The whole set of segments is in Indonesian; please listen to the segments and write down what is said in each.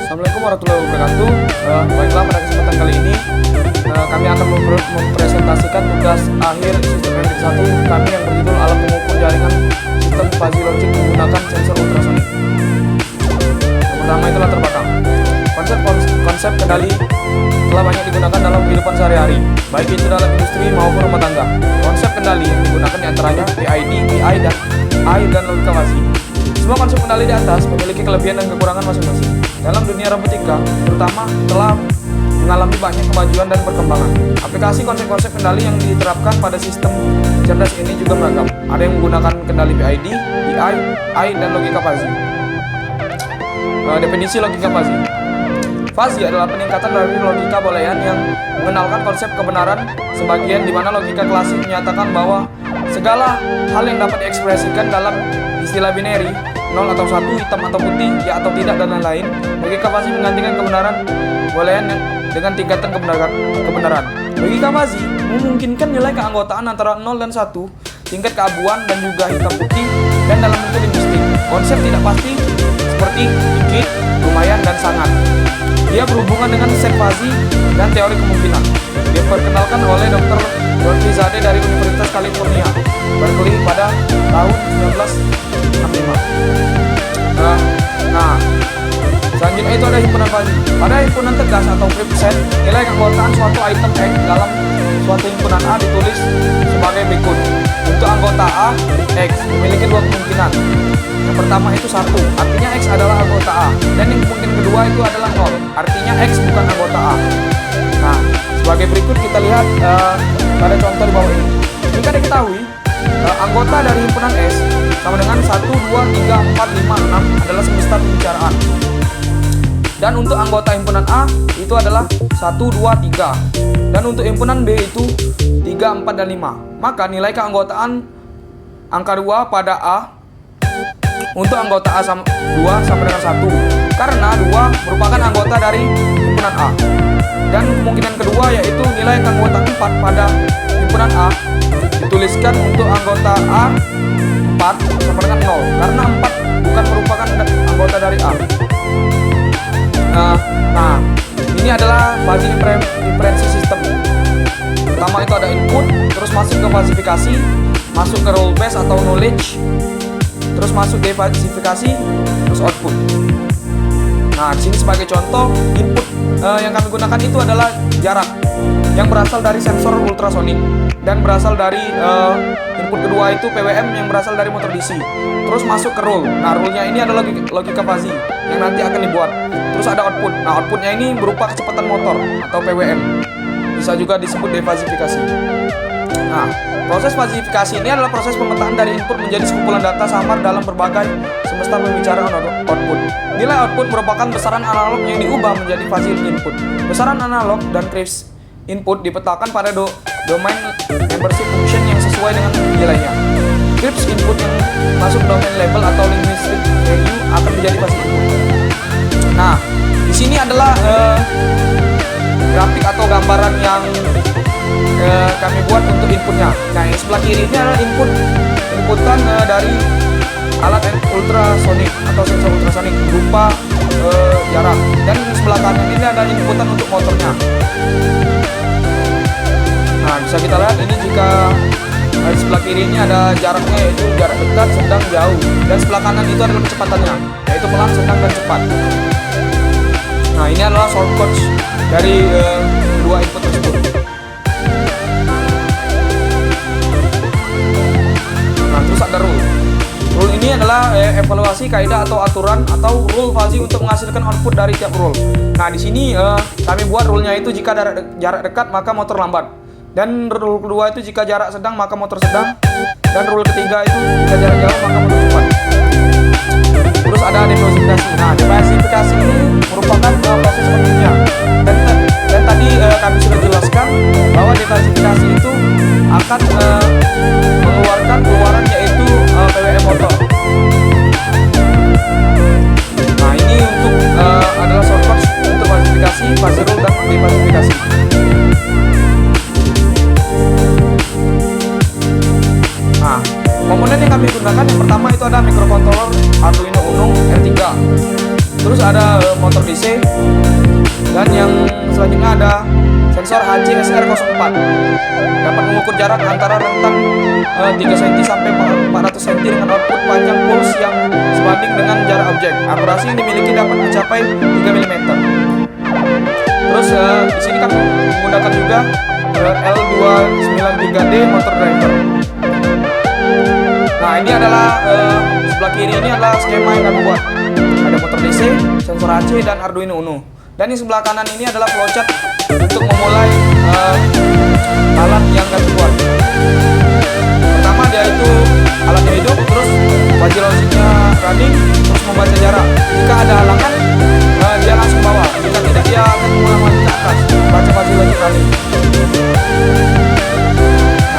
Assalamualaikum warahmatullahi wabarakatuh. Baiklah, pada kesempatan kali ini kami akan mempresentasikan tugas akhir sistem elektrik 1 kami yang berjudul alat pengukur jaringan sistem fuzzy logic menggunakan sensor ultrasonik. Yang pertama itu latar belakang. Konsep kendali telah banyak digunakan dalam kehidupan sehari-hari, baik itu dalam industri maupun rumah tangga. Konsep kendali yang digunakan diantaranya PID, PI, dan I dan logika fuzzy. Semua konsep kendali di atas memiliki kelebihan dan kekurangan masing-masing. Dalam dunia robotika, terutama telah mengalami banyak kemajuan dan perkembangan. Aplikasi konsep-konsep kendali yang diterapkan pada sistem cerdas ini juga beragam. Ada yang menggunakan kendali PID, PI, I, dan logika fuzzy. Definisi logika fuzzy. Fuzzy adalah peningkatan dari logika boolean yang mengenalkan konsep kebenaran, sebagian di mana logika klasik menyatakan bahwa segala hal yang dapat diekspresikan dalam istilah binary, 0 atau 1, hitam atau putih, ya atau tidak, dan lain-lain. Logika fuzzy menggantikan kebenaran boolean dengan tingkatan kebenaran. Logika fuzzy memungkinkan nilai keanggotaan antara 0 dan 1, tingkat keabuan, dan juga hitam putih, dan dalam bentuk linguistik. Konsep tidak pasti seperti dikit, lumayan, dan sangat. Dia berhubungan dengan set fuzzy dan teori kemungkinan. Diperkenalkan oleh Dr. Dorothy Zade dari Universitas California, Berkeley pada tahun 1965. Selanjutnya itu ada himpunan fuzzy. Pada himpunan tegas atau crypt set, nilai keanggotaan suatu item X dalam suatu himpunan A ditulis sebagai berikut. Untuk anggota A, X memiliki dua kemungkinan. Yang pertama itu 1, artinya X adalah anggota A. Dan yang kemungkinan kedua itu adalah 0, artinya X bukan anggota A. Nah, sebagai berikut kita lihat pada contoh di bawah ini. Jika diketahui anggota dari himpunan S sama dengan 1, 2, 3, 4, 5, 6 adalah semesta pembicaraan. Dan untuk anggota himpunan A itu adalah 1, 2, 3. Dan untuk himpunan B itu 3, 4, dan 5. Maka nilai keanggotaan angka 2 pada A untuk anggota A 2 sama dengan 1. Karena 2 merupakan anggota dari himpunan A. Dan kemungkinan kedua yaitu nilai keanggotaan 4 pada himpunan A dituliskan untuk anggota A 4 sama dengan 0. Karena 4 bukan merupakan anggota dari A. Nah, ini adalah fuzzy inferensi sistem. Pertama itu ada input, terus masuk ke falsifikasi, masuk ke rule base atau knowledge, terus masuk ke falsifikasi, terus output. Nah, di sini sebagai contoh input yang kami gunakan itu adalah jarak yang berasal dari sensor ultrasonik dan berasal dari input kedua itu PWM yang berasal dari motor DC. Terus masuk ke rule. Nah, rule-nya ini adalah logika fuzzy yang nanti akan dibuat. Terus ada output. Nah, outputnya ini berupa kecepatan motor atau PWM. Bisa juga disebut defasifikasi. Nah, proses falsifikasi ini adalah proses pemetaan dari input menjadi sekumpulan data samar dalam berbagai semesta pembicaraan output. Nilai output merupakan besaran analog yang diubah menjadi fuzzy input. Besaran analog dan crisp input dipetakan pada domain membership function yang sesuai dengan nilainya. Crisp input yang masuk domain label atau linguistic value akan menjadi fuzzy input. Nah, di sini adalah grafik atau gambaran yang kami buat untuk inputnya. Nah, yang sebelah kiri ini adalah inputan dari alat ultrasonik atau sensor ultrasonik berupa jarak. Dan sebelah kanan ini ada inputan untuk motornya. Nah, bisa kita lihat ini jika di sebelah kiri ini ada jaraknya, yaitu jarak dekat, sedang, jauh. Dan sebelah kanan itu adalah kecepatannya, yaitu pelan, sedang, dan cepat. Nah, ini adalah shortcuts dari dua input tersebut. Nah, terus ada rule. Rule ini adalah evaluasi kaidah atau aturan atau rule fuzzy untuk menghasilkan output dari tiap rule. Nah, di sini kami buat rule-nya itu jika jarak dekat maka motor lambat. Dan rule kedua itu jika jarak sedang maka motor sedang. Dan rule ketiga itu jika jarak jauh maka motor cepat. Terus ada defasifikasi. Nah, defasifikasi ini merupakan proses selanjutnya. Dan tadi kami sudah jelaskan bahwa defasifikasi itu akan mengeluarkan keluaran yaitu PWM motor. Nah, ini untuk adalah shortcut untuk falsifikasi, fuzzy rule, dan defasifikasi. Nah, komponen yang kami gunakan yang pertama itu ada microcontroller Arduino Uno R3. ada motor DC. Dan yang selanjutnya ada sensor HCSR04, dapat mengukur jarak antara rentang 3 cm sampai 400 cm dengan output panjang pulse yang sebanding dengan jarak objek. Akurasi yang dimiliki dapat mencapai 3 mm. Terus di sini kan menggunakan juga L293D motor driver. Nah, ini adalah sebelah kiri ini adalah skema yang kami buat. Ada motor DC, sensor AC, dan Arduino Uno. Dan di sebelah kanan ini adalah flowchart untuk memulai alat yang kami buat. Pertama dia itu alatnya hidup, terus wajib logiknya running, terus membaca jarak. Jika ada halangan, dia langsung bawa. Jika tidak, dia akan mengulang lagi ke atas, baca wajib running.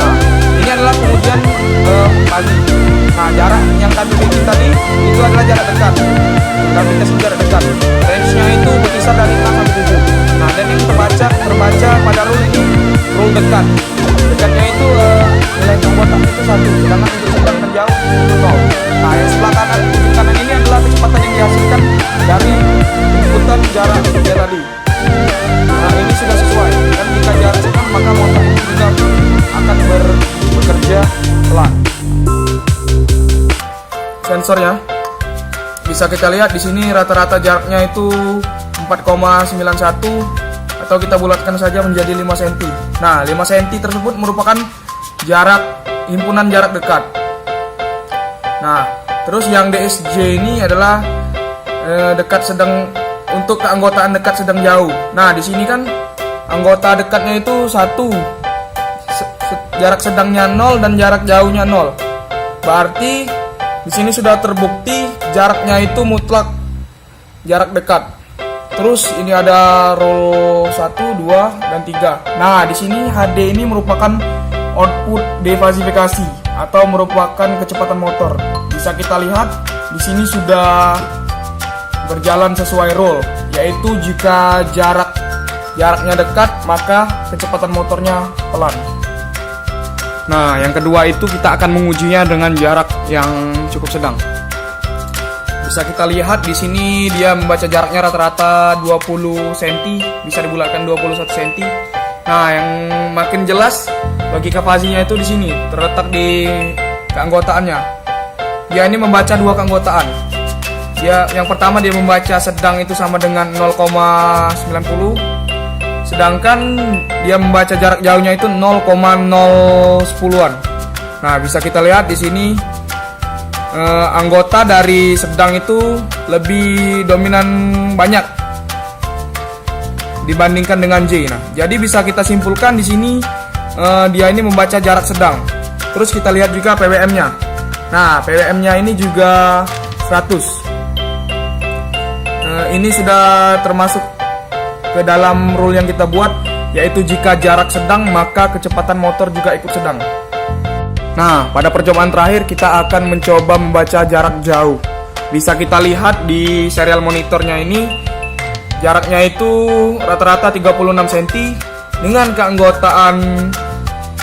Nah, ini adalah pengujian pagi. Nah, jarak yang kami bikin tadi itu adalah jarak dekat. Kami tes jarak dekat. Range-nya itu berkisar dari 6 sampai 7. Nah, dan yang terbaca pada rule ini rule dekat. Dekatnya itu nilai kotak itu 1, sedangkan untuk sedang dan jauh itu 0. Nah, yang sebelah kanan ini adalah kecepatan yang dihasilkan dari inputan jarak dia tadi. Nah, ini sudah sesuai. Dan jika jarak sedang, maka motor itu juga akan bekerja pelan. Sensornya bisa kita lihat di sini rata-rata jaraknya itu 4,91 atau kita bulatkan saja menjadi 5 cm. Nah, 5 cm tersebut merupakan jarak himpunan jarak dekat. Nah, terus yang DSJ ini adalah dekat sedang untuk keanggotaan dekat sedang jauh. Nah, di sini kan anggota dekatnya itu 1, jarak sedangnya 0 dan jarak jauhnya 0. Berarti di sini sudah terbukti jaraknya itu mutlak jarak dekat. Terus ini ada roll 1, 2, dan 3. Nah, di sini HD ini merupakan output defasifikasi atau merupakan kecepatan motor. Bisa kita lihat di sini sudah berjalan sesuai rule, yaitu jika jaraknya dekat maka kecepatan motornya pelan. Nah, yang kedua itu kita akan mengujinya dengan jarak yang cukup sedang. Bisa kita lihat di sini dia membaca jaraknya rata-rata 20 cm, bisa dibulatkan 21 cm. Nah, yang makin jelas logika fuzzy-nya itu di sini, terletak di keanggotaannya. Dia ini membaca 2 keanggotaan. Yang pertama dia membaca sedang itu sama dengan 0,90. Sedangkan dia membaca jarak jauhnya itu 0,010-an. Nah, bisa kita lihat di sini anggota dari sedang itu lebih dominan banyak dibandingkan dengan J. Nah, jadi bisa kita simpulkan di sini dia ini membaca jarak sedang. Terus kita lihat juga PWM-nya. Nah, PWM-nya ini juga 100. Ini sudah termasuk ke dalam rule yang kita buat, yaitu jika jarak sedang maka kecepatan motor juga ikut sedang. Nah, pada percobaan terakhir kita akan mencoba membaca jarak jauh. Bisa kita lihat di serial monitornya ini, jaraknya itu rata-rata 36 cm dengan keanggotaan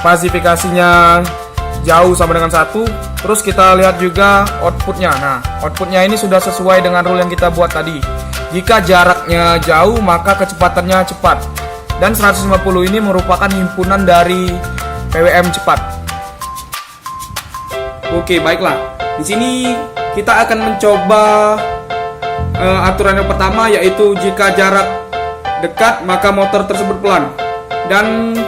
pasifikasinya jauh sama dengan 1. Terus kita lihat juga outputnya. Nah, outputnya ini sudah sesuai dengan rule yang kita buat tadi. Jika jaraknya jauh maka kecepatannya cepat. Dan 150 ini merupakan himpunan dari PWM cepat. Oke, baiklah. Di sini kita akan mencoba aturan yang pertama, yaitu jika jarak dekat maka motor tersebut pelan. Dan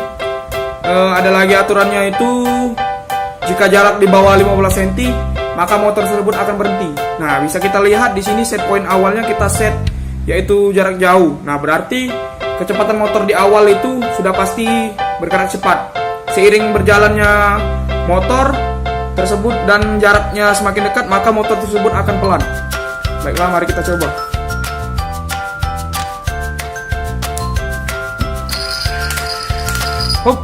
ada lagi aturannya itu jika jarak di bawah 15 cm maka motor tersebut akan berhenti. Nah, bisa kita lihat di sini set point awalnya kita set yaitu jarak jauh. Nah, berarti kecepatan motor di awal itu sudah pasti bergerak cepat. Seiring berjalannya motor tersebut dan jaraknya semakin dekat, maka motor tersebut akan pelan. Baiklah, mari kita coba. Hup.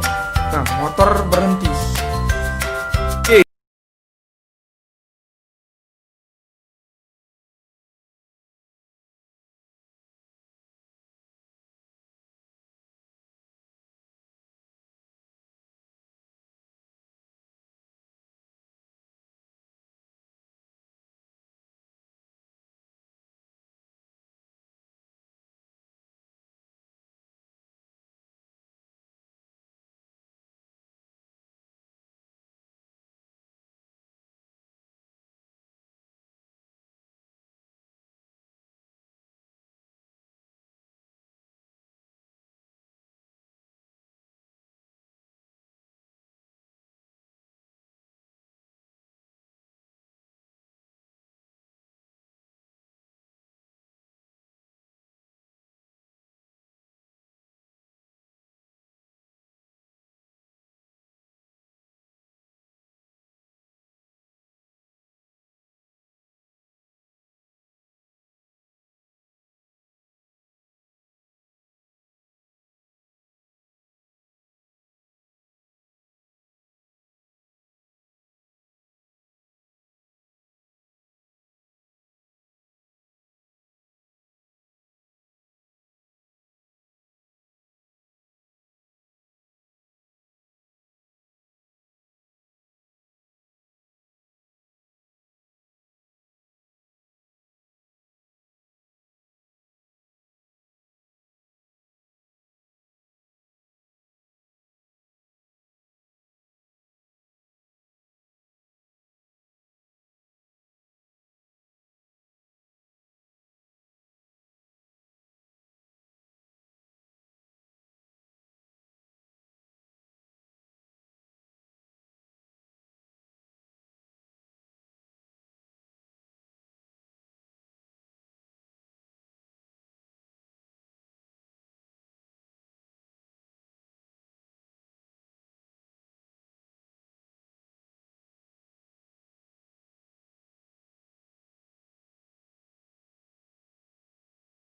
Nah, motor berhenti.